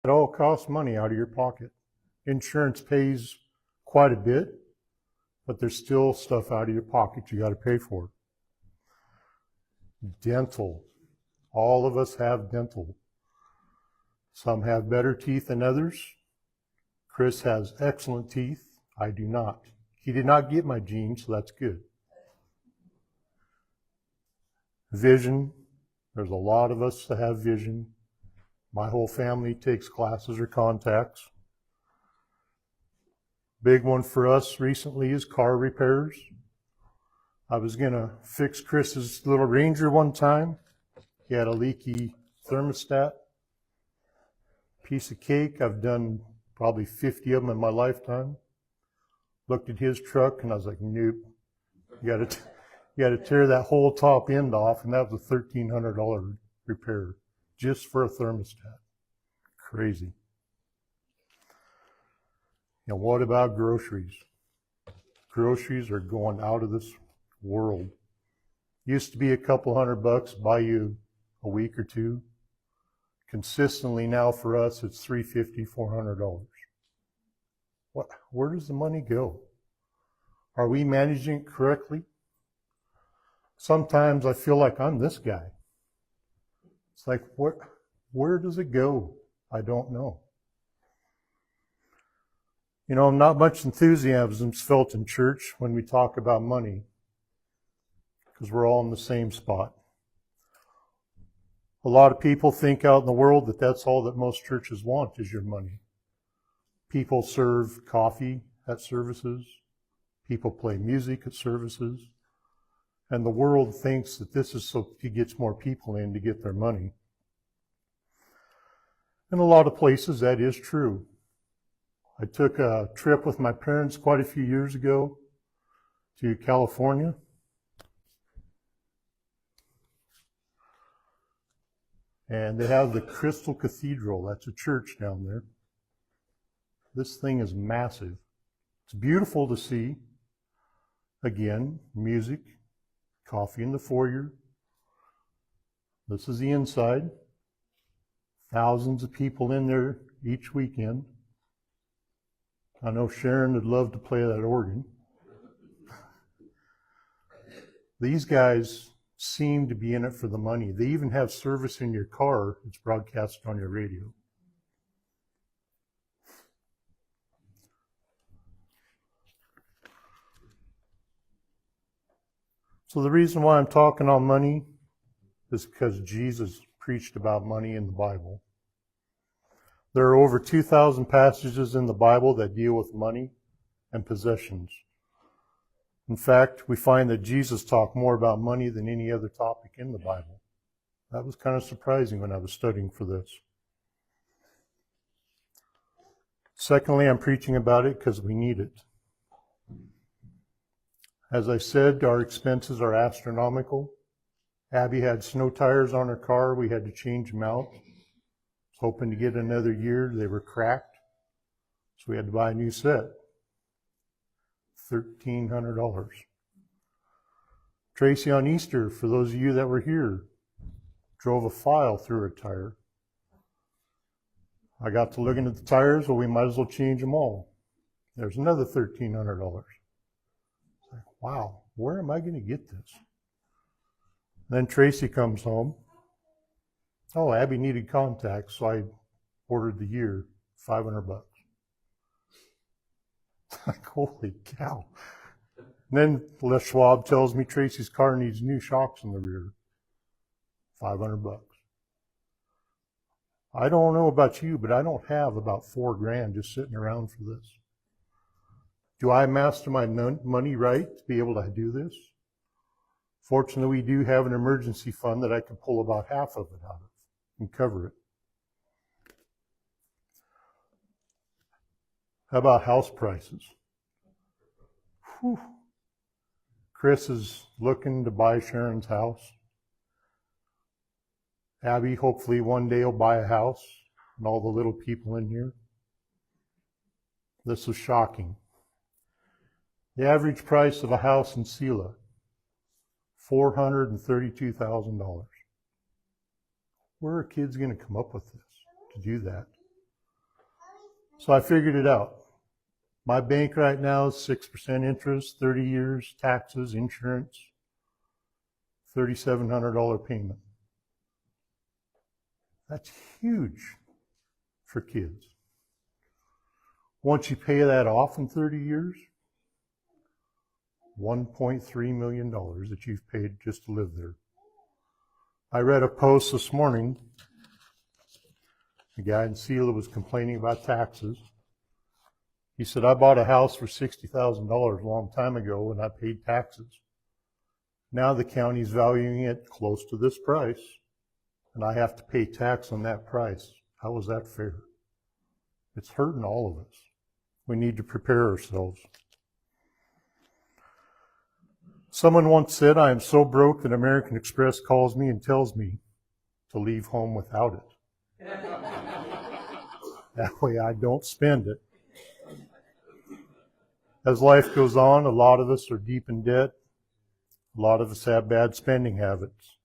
It all costs money out of your pocket. Insurance pays quite a bit, but there's still stuff out of your pocket you got to pay for. Dental. All of us have dental. Some have better teeth than others. Chris has excellent teeth. I do not. He did not get my genes, so that's good. Vision. There's a lot of us that have vision. My whole family takes glasses or contacts. Big one for us recently is car repairs. I was going to fix Chris's little Ranger one time. He had a leaky thermostat. Piece of cake. I've done probably 50 of them in my lifetime. Looked at his truck and I was like, nope. You got to tear that whole top end off, and that was a $1,300 repair just for a thermostat. Crazy. Now, what about groceries? Groceries are going out of this world. Used to be a couple $100, buy you a week or two. Consistently now for us, it's $350, $400. Where does the money go? Are we managing it correctly? Sometimes I feel like I'm this guy. It's like, where does it go? I don't know. You know, not much enthusiasm is felt in church when we talk about money, because we're all in the same spot. A lot of people think out in the world that that's all that most churches want is your money. People serve coffee at services. People play music at services. And the world thinks that this is so it gets more people in to get their money. In a lot of places, that is true. I took a trip with my parents quite a few years ago to California. And they have the Crystal Cathedral. That's a church down there. This thing is massive. It's beautiful to see. Again, music, coffee in the foyer. This is the inside. Thousands of people in there each weekend. I know Sharon would love to play that organ. These guys seem to be in it for the money. They even have service in your car. It's broadcast on your radio. So the reason why I'm talking on money is because Jesus preached about money in the Bible. There are over 2,000 passages in the Bible that deal with money and possessions. In fact, we find that Jesus talked more about money than any other topic in the Bible. That was kind of surprising when I was studying for this. Secondly, I'm preaching about it because we need it. As I said, our expenses are astronomical. Abby had snow tires on her car. We had to change them out. I was hoping to get another year. They were cracked. So we had to buy a new set. $1,300. Tracy on Easter, for those of you that were here, drove a file through her tire. I got to looking at the tires, well, we might as well change them all. There's another $1,300. It's like, wow, where am I going to get this? Then Tracy comes home. Oh, Abby needed contacts, so I ordered the year, $500. Like, holy cow. And then Les Schwab tells me Tracy's car needs new shocks in the rear. $500. I don't know about you, but I don't have about $4,000 just sitting around for this. Do I master my money right to be able to do this? Fortunately, we do have an emergency fund that I can pull about half of it out of and cover it. How about house prices? Whew. Chris is looking to buy Sharon's house. Abby, hopefully one day will buy a house, and all the little people in here. This is shocking. The average price of a house in Sela, $432,000. Where are kids going to come up with this to do that? So I figured it out. My bank right now is 6% interest, 30 years, taxes, insurance, $3,700 payment. That's huge for kids. Once you pay that off in 30 years, $1.3 million that you've paid just to live there. I read a post this morning. A guy in Selah was complaining about taxes. He said, I bought a house for $60,000 a long time ago and I paid taxes. Now the county's valuing it close to this price, and I have to pay tax on that price. How is that fair? It's hurting all of us. We need to prepare ourselves. Someone once said, I am so broke that American Express calls me and tells me to leave home without it. That way I don't spend it. As life goes on, a lot of us are deep in debt. A lot of us have bad spending habits.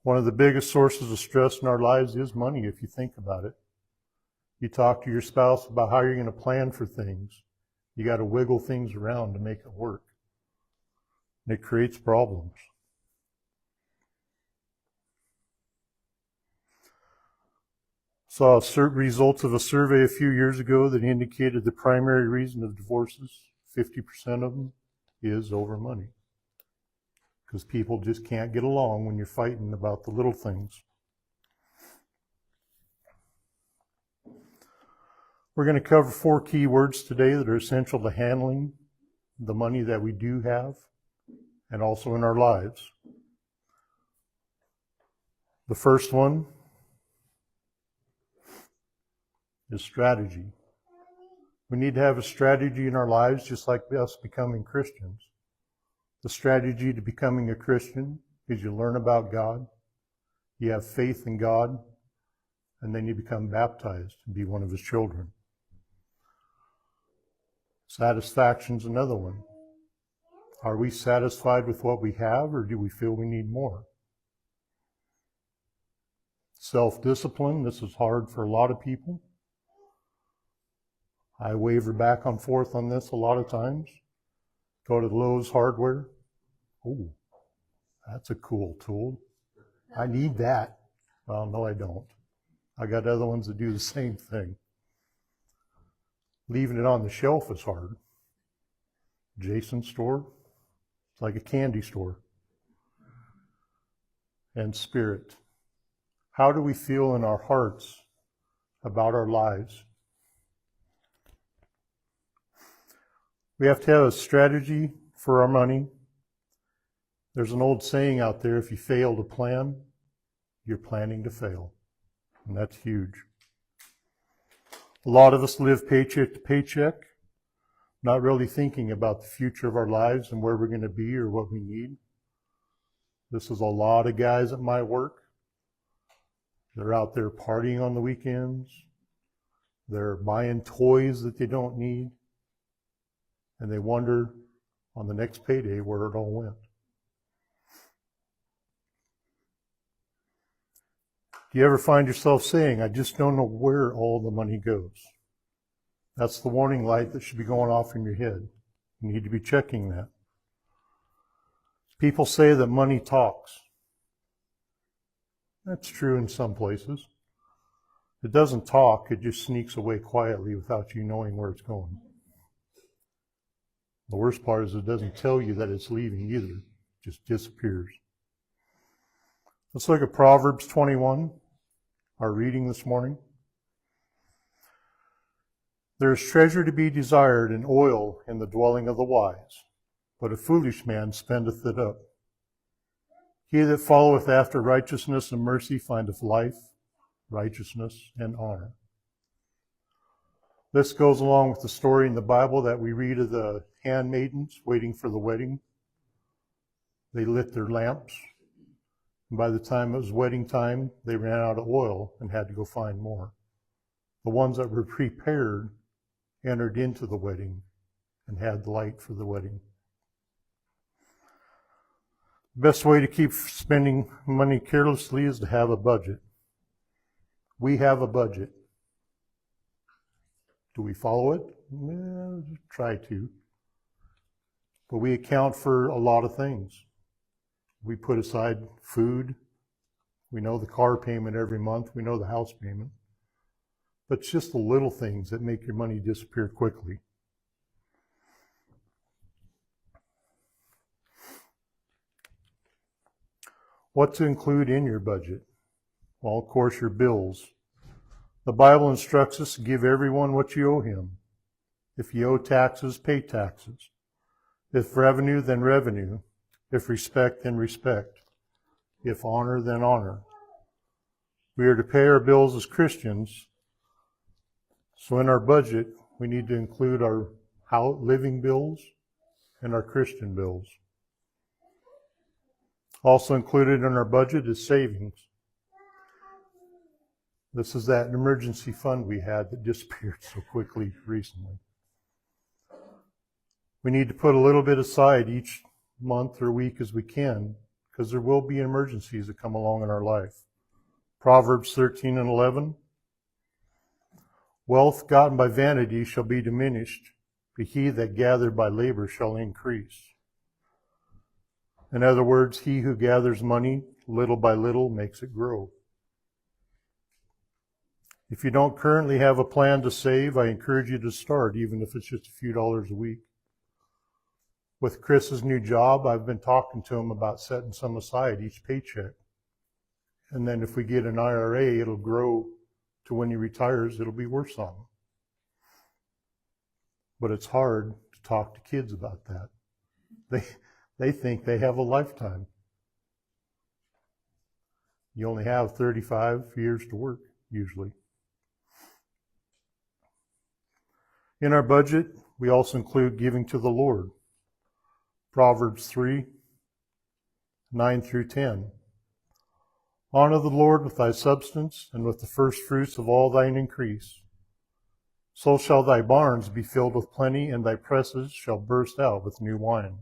One of the biggest sources of stress in our lives is money, if you think about it. You talk to your spouse about how you're going to plan for things. You got to wiggle things around to make it work. And it creates problems. Saw results of a survey a few years ago that indicated the primary reason of divorces, 50% of them, is over money. Because people just can't get along when you're fighting about the little things. We're going to cover 4 key words today that are essential to handling the money that we do have and also in our lives. The first one is strategy. We need to have a strategy in our lives, just like us becoming Christians. The strategy to becoming a Christian is you learn about God, you have faith in God, and then you become baptized and be one of His children. Satisfaction's another one. Are we satisfied with what we have, or do we feel we need more? Self-discipline, this is hard for a lot of people. I waver back and forth on this a lot of times. Go to Lowe's Hardware. Oh, that's a cool tool. I need that. Well, no, I don't. I got other ones that do the same thing. Leaving it on the shelf is hard. Jason's store, it's like a candy store. And spirit. How do we feel in our hearts about our lives? We have to have a strategy for our money. There's an old saying out there, if you fail to plan, you're planning to fail. And that's huge. A lot of us live paycheck to paycheck, not really thinking about the future of our lives and where we're going to be or what we need. This is a lot of guys at my work. They're out there partying on the weekends. They're buying toys that they don't need. And they wonder on the next payday where it all went. Do you ever find yourself saying, I just don't know where all the money goes? That's the warning light that should be going off in your head. You need to be checking that. People say that money talks. That's true in some places. It doesn't talk, it just sneaks away quietly without you knowing where it's going. The worst part is it doesn't tell you that it's leaving either. It just disappears. Let's look at Proverbs 21, our reading this morning. There is treasure to be desired and oil in the dwelling of the wise, but a foolish man spendeth it up. He that followeth after righteousness and mercy findeth life, righteousness, and honor. This goes along with the story in the Bible that we read of the handmaidens waiting for the wedding. They lit their lamps, and by the time it was wedding time, they ran out of oil and had to go find more. The ones that were prepared entered into the wedding and had light for the wedding. The best way to keep spending money carelessly is to have a budget. We have a budget. Do we follow it? Try to. But we account for a lot of things. We put aside food. We know the car payment every month. We know the house payment. But it's just the little things that make your money disappear quickly. What to include in your budget? Well, of course, your bills. The Bible instructs us to give everyone what you owe him. If you owe taxes, pay taxes. If revenue, then revenue. If respect, then respect. If honor, then honor. We are to pay our bills as Christians. So in our budget, we need to include our living bills and our Christian bills. Also included in our budget is savings. This is that emergency fund we had that disappeared so quickly recently. We need to put a little bit aside each month or week as we can, because there will be emergencies that come along in our life. Proverbs 13 and 11. Wealth gotten by vanity shall be diminished, but he that gathered by labor shall increase. In other words, he who gathers money little by little makes it grow. If you don't currently have a plan to save, I encourage you to start, even if it's just a few dollars a week. With Chris's new job, I've been talking to him about setting some aside each paycheck. And then if we get an IRA, it'll grow to when he retires, it'll be worth something. But it's hard to talk to kids about that. They think they have a lifetime. You only have 35 years to work, usually. In our budget, we also include giving to the Lord. Proverbs 3, 9 through 10. Honor the Lord with thy substance, and with the first fruits of all thine increase. So shall thy barns be filled with plenty, and thy presses shall burst out with new wine.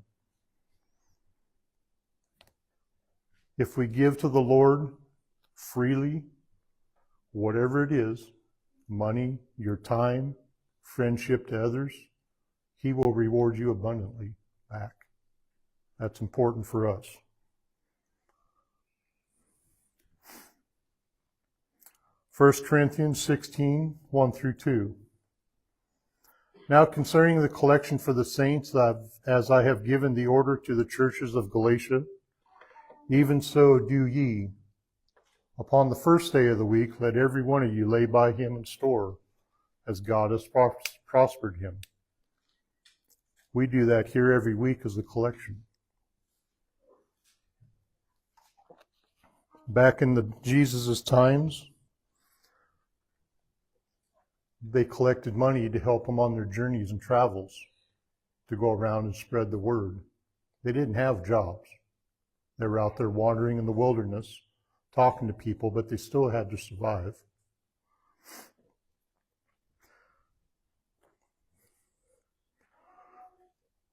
If we give to the Lord freely, whatever it is, money, your time, friendship to others, he will reward you abundantly back. That's important for us. 1 Corinthians 16, 1 through 2. Now concerning the collection for the saints, as I have given the order to the churches of Galatia, even so do ye. Upon the first day of the week, let every one of you lay by him in store, as God has prospered him. We do that here every week as a collection. Back in Jesus' times, they collected money to help them on their journeys and travels, to go around and spread the word. They didn't have jobs. They were out there wandering in the wilderness, talking to people, but they still had to survive.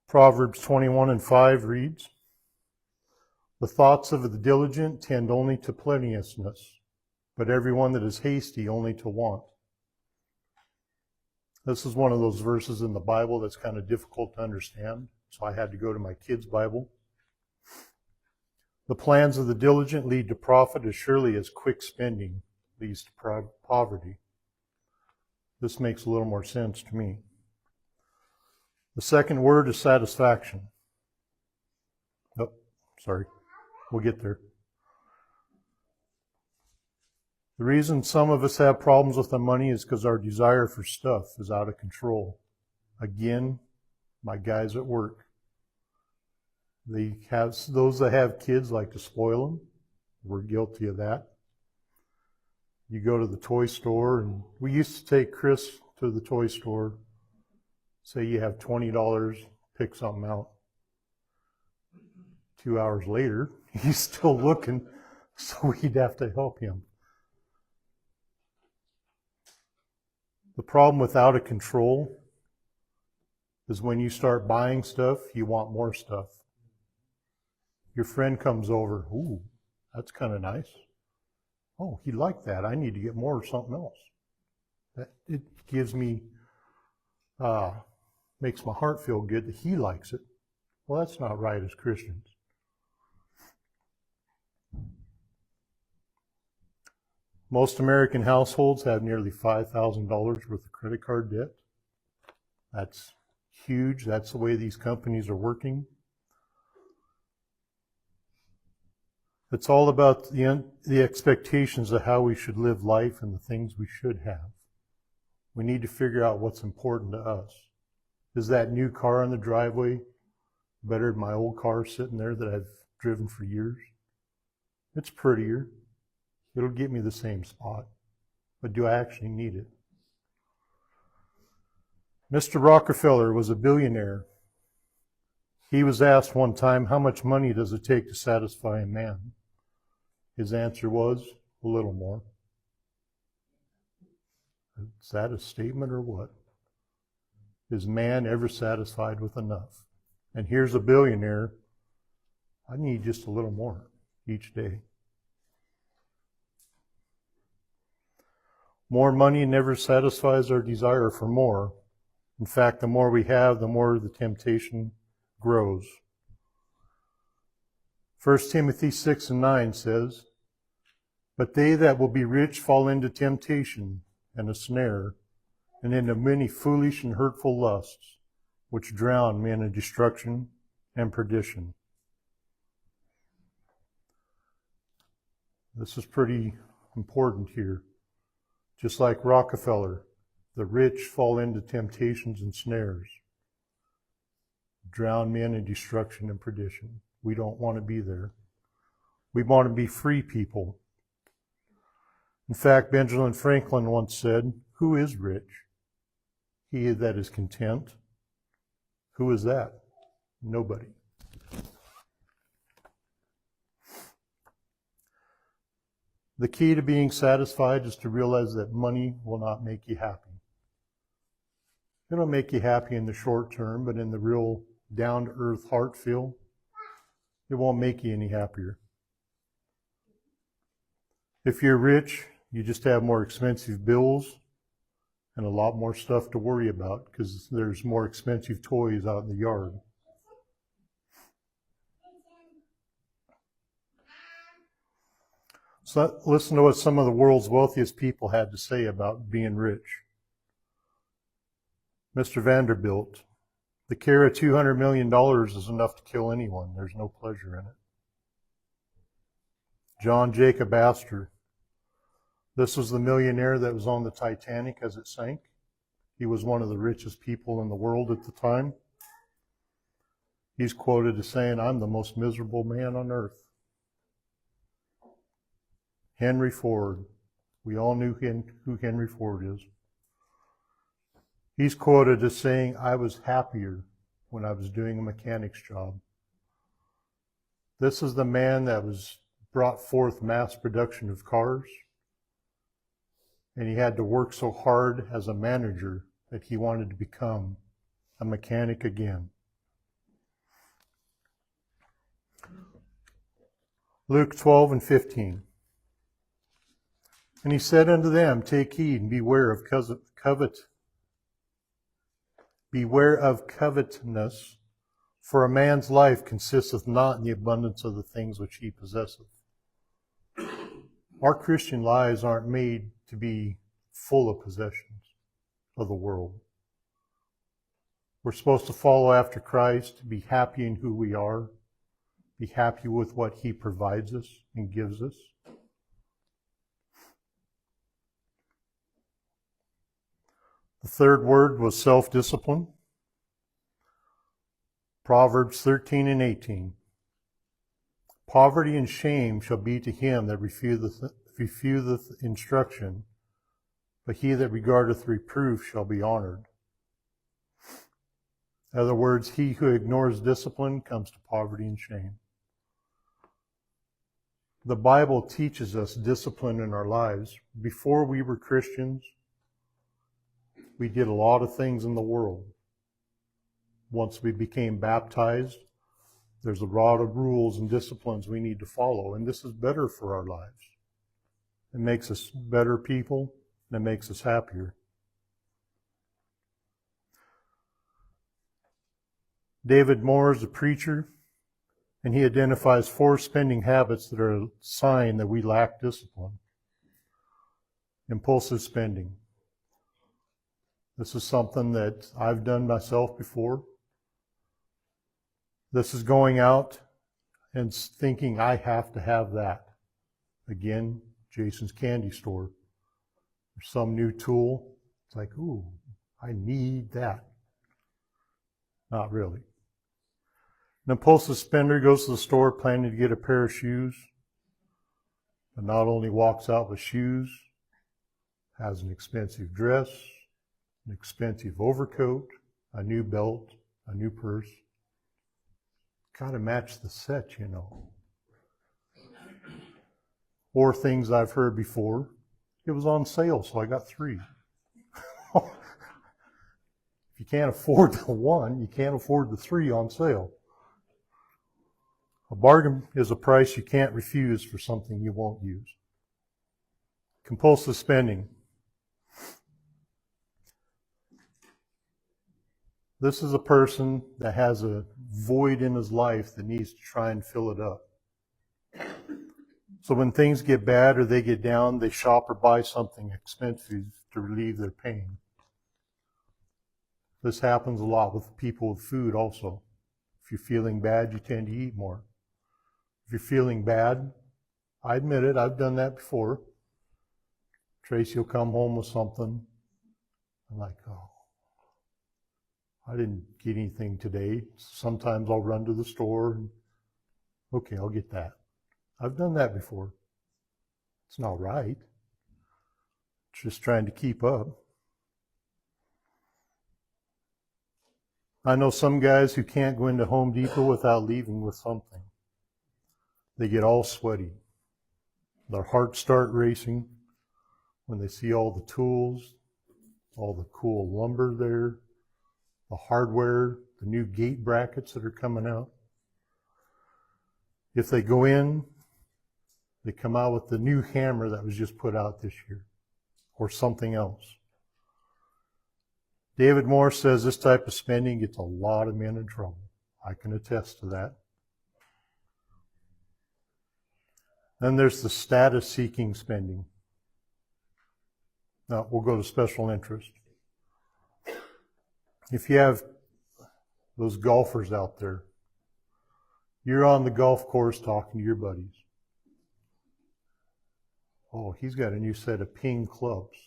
Proverbs 21 and 5 reads, the thoughts of the diligent tend only to plenteousness, but everyone that is hasty only to want. This is one of those verses in the Bible that's kind of difficult to understand, so I had to go to my kids' Bible. The plans of the diligent lead to profit as surely as quick spending leads to poverty. This makes a little more sense to me. The second word is satisfaction. Oh, sorry. We'll get there. The reason some of us have problems with the money is because our desire for stuff is out of control. Again, my guys at work. Those that have kids like to spoil them. We're guilty of that. You go to the toy store, and we used to take Chris to the toy store. Say you have $20, pick something out. 2 hours later, he's still looking, so we'd have to help him. The problem with out of control is when you start buying stuff, you want more stuff. Your friend comes over, ooh, that's kind of nice. Oh, he liked that. I need to get more of something else. It gives me makes my heart feel good that he likes it. Well, that's not right as Christians. Most American households have nearly $5,000 worth of credit card debt. That's huge. That's the way these companies are working. It's all about the expectations of how we should live life and the things we should have. We need to figure out what's important to us. Is that new car in the driveway better than my old car sitting there that I've driven for years? It's prettier. It'll get me the same spot. But do I actually need it? Mr. Rockefeller was a billionaire. He was asked one time, how much money does it take to satisfy a man? His answer was, a little more. Is that a statement or what? Is man ever satisfied with enough? And here's a billionaire. I need just a little more each day. More money never satisfies our desire for more. In fact, the more we have, the more the temptation grows. 1 Timothy 6:9 says, but they that will be rich fall into temptation and a snare, and into many foolish and hurtful lusts, which drown men in destruction and perdition. This is pretty important here. Just like Rockefeller, the rich fall into temptations and snares, drown men in destruction and perdition. We don't want to be there. We want to be free people. In fact, Benjamin Franklin once said, who is rich? He that is content. Who is that? Nobody. The key to being satisfied is to realize that money will not make you happy. It'll make you happy in the short term, but in the real down-to-earth heart feel, it won't make you any happier. If you're rich, you just have more expensive bills and a lot more stuff to worry about because there's more expensive toys out in the yard. So listen to what some of the world's wealthiest people had to say about being rich. Mr. Vanderbilt, the care of $200 million is enough to kill anyone. There's no pleasure in it. John Jacob Astor, this was the millionaire that was on the Titanic as it sank. He was one of the richest people in the world at the time. He's quoted as saying, I'm the most miserable man on earth. Henry Ford, we all knew who Henry Ford is. He's quoted as saying, I was happier when I was doing a mechanic's job. This is the man that was brought forth mass production of cars. And he had to work so hard as a manager that he wanted to become a mechanic again. Luke 12:15. And he said unto them, take heed and beware of covetousness, for a man's life consisteth not in the abundance of the things which he possesseth. Our Christian lives aren't made to be full of possessions of the world. We're supposed to follow after Christ, be happy in who we are, be happy with what he provides us and gives us. The third word was self-discipline. Proverbs 13:18. Poverty and shame shall be to him that refuseth instruction, but he that regardeth reproof shall be honored. In other words, he who ignores discipline comes to poverty and shame. The Bible teaches us discipline in our lives. Before we were Christians, we did a lot of things in the world. Once we became baptized, there's a lot of rules and disciplines we need to follow, and this is better for our lives. It makes us better people, and it makes us happier. David Moore is a preacher, and he identifies 4 spending habits that are a sign that we lack discipline. Impulsive spending. This is something that I've done myself before. This is going out and thinking I have to have that. Again, Jason's candy store. Or some new tool. It's like, ooh, I need that. Not really. An impulsive spender goes to the store planning to get a pair of shoes, but not only walks out with shoes, has an expensive dress, an expensive overcoat, a new belt, a new purse. Got to match the set, you know. Or things I've heard before. It was on sale, so I got 3. If you can't afford the 1, you can't afford the 3 on sale. A bargain is a price you can't refuse for something you won't use. Compulsive spending. This is a person that has a void in his life that needs to try and fill it up. So when things get bad or they get down, they shop or buy something expensive to relieve their pain. This happens a lot with people with food also. If you're feeling bad, you tend to eat more. If you're feeling bad, I admit it, I've done that before. Tracy will come home with something. I'm like, oh, I didn't get anything today. Sometimes I'll run to the store and, okay, I'll get that. I've done that before. It's not right. It's just trying to keep up. I know some guys who can't go into Home Depot without leaving with something. They get all sweaty. Their hearts start racing when they see all the tools, all the cool lumber there, the hardware, the new gate brackets that are coming out. If they go in, they come out with the new hammer that was just put out this year, or something else. David Moore says this type of spending gets a lot of men in trouble. I can attest to that. Then there's the status-seeking spending. Now, we'll go to special interest. If you have those golfers out there, you're on the golf course talking to your buddies. Oh, he's got a new set of ping clubs.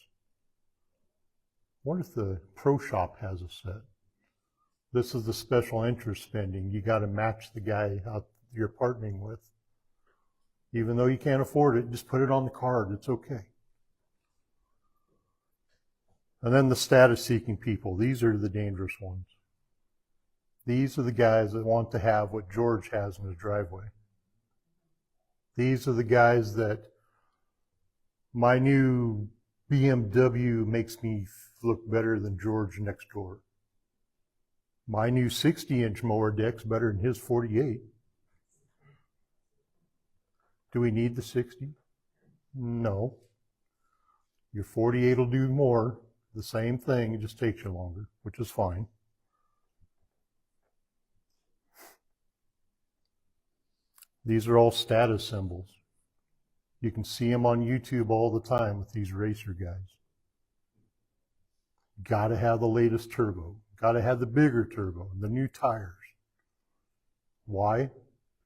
What if the pro shop has a set? This is the special interest spending. You got to match the guy out you're partnering with. Even though you can't afford it, just put it on the card. It's okay. And then the status-seeking people. These are the dangerous ones. These are the guys that want to have what George has in his driveway. These are the guys that my new BMW makes me look better than George next door. My new 60-inch mower deck's better than his 48. Do we need the 60? No. Your 48 will do more. The same thing, it just takes you longer, which is fine. These are all status symbols. You can see them on YouTube all the time with these racer guys. Got to have the latest turbo. Got to have the bigger turbo, the new tires. Why?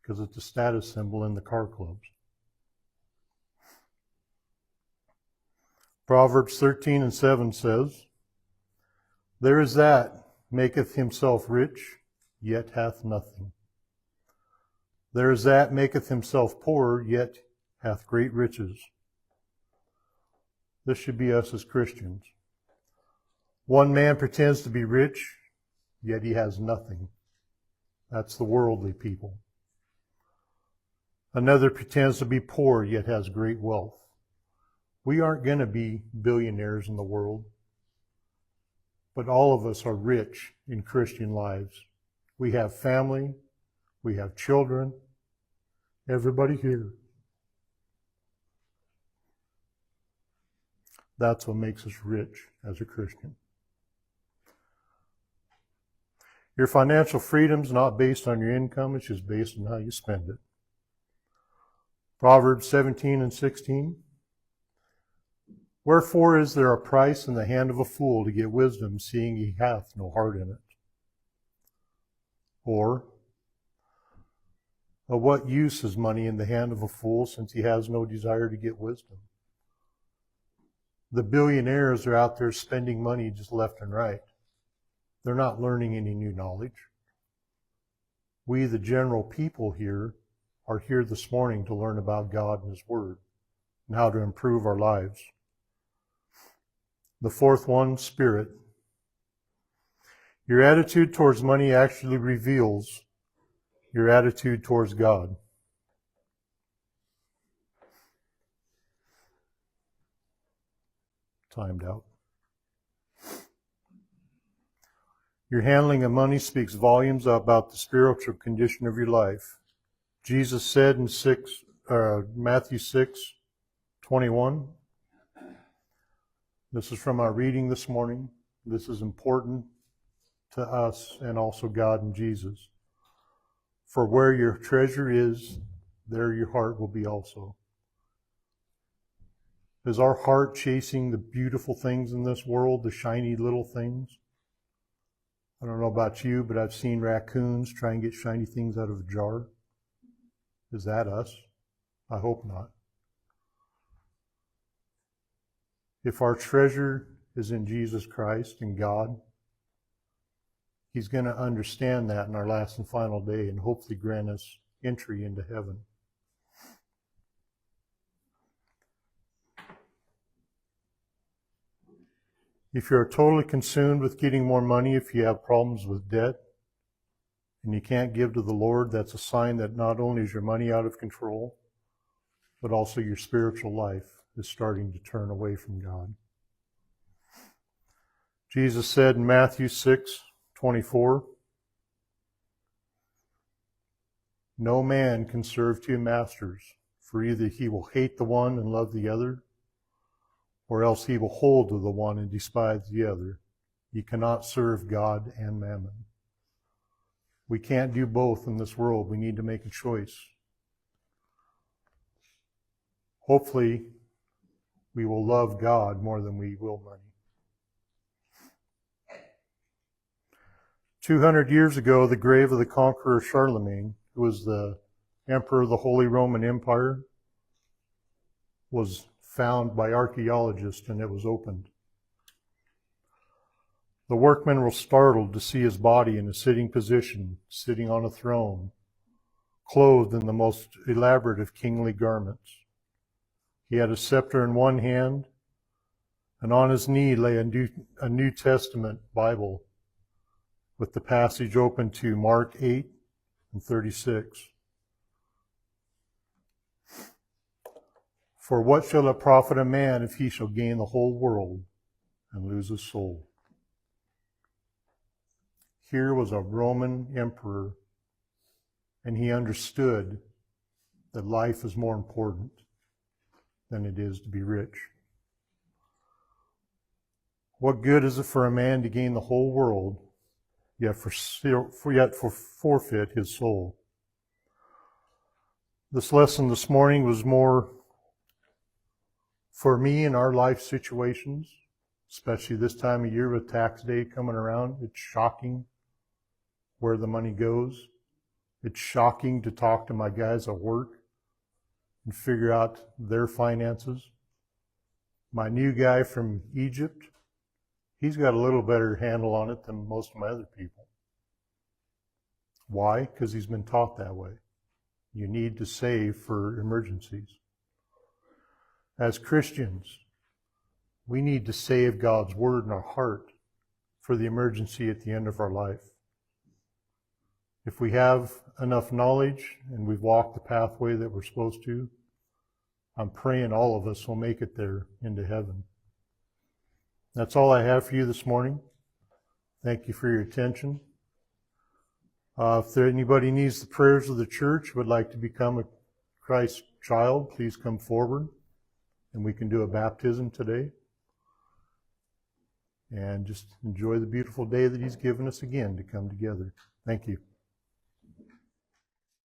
Because it's a status symbol in the car clubs. Proverbs 13:7 says, "There is that maketh himself rich, yet hath nothing. There is that maketh himself poor, yet hath great riches." This should be us as Christians. One man pretends to be rich, yet he has nothing. That's the worldly people. Another pretends to be poor, yet has great wealth. We aren't going to be billionaires in the world, but all of us are rich in Christian lives. We have family, we have children, everybody here. That's what makes us rich as a Christian. Your financial freedom's not based on your income, it's just based on how you spend it. Proverbs 17:16. Wherefore is there a price in the hand of a fool to get wisdom, seeing he hath no heart in it? Or, of what use is money in the hand of a fool, since he has no desire to get wisdom? The billionaires are out there spending money just left and right. They're not learning any new knowledge. We, the general people here, are here this morning to learn about God and His Word and how to improve our lives. The fourth one, spirit. Your attitude towards money actually reveals your attitude towards God. Timed out. Your handling of money speaks volumes about the spiritual condition of your life. Jesus said in Matthew 6:21. This is from our reading this morning. This is important to us and also God and Jesus. For where your treasure is, there your heart will be also. Is our heart chasing the beautiful things in this world, the shiny little things? I don't know about you, but I've seen raccoons try and get shiny things out of a jar. Is that us? I hope not. If our treasure is in Jesus Christ and God, He's going to understand that in our last and final day and hopefully grant us entry into heaven. If you're totally consumed with getting more money, if you have problems with debt and you can't give to the Lord, that's a sign that not only is your money out of control, but also your spiritual life is starting to turn away from God. Jesus said in Matthew 6:24, no man can serve two masters, for either he will hate the one and love the other, or else he will hold to the one and despise the other. You cannot serve God and mammon. We can't do both in this world. We need to make a choice. Hopefully, we will love God more than we will money. 200 years ago, the grave of the conqueror Charlemagne, who was the emperor of the Holy Roman Empire, was found by archaeologists and it was opened. The workmen were startled to see his body in a sitting position, sitting on a throne, clothed in the most elaborate of kingly garments. He had a scepter in one hand, and on his knee lay a New Testament Bible with the passage open to Mark 8:36. For what shall it profit a man if he shall gain the whole world and lose his soul? Here was a Roman emperor, and he understood that life is more important than it is to be rich. What good is it for a man to gain the whole world, yet forfeit his soul? This lesson this morning was more for me in our life situations, especially this time of year with tax day coming around. It's shocking where the money goes. It's shocking to talk to my guys at work and figure out their finances. My new guy from Egypt, he's got a little better handle on it than most of my other people. Why? Because he's been taught that way. You need to save for emergencies. As Christians, we need to save God's word in our heart for the emergency at the end of our life. If we have enough knowledge and we've walked the pathway that we're supposed to, I'm praying all of us will make it there into heaven. That's all I have for you this morning. Thank you for your attention. If anybody needs the prayers of the church, would like to become a Christ child, please come forward and we can do a baptism today. and just enjoy the beautiful day that He's given us again to come together. Thank you.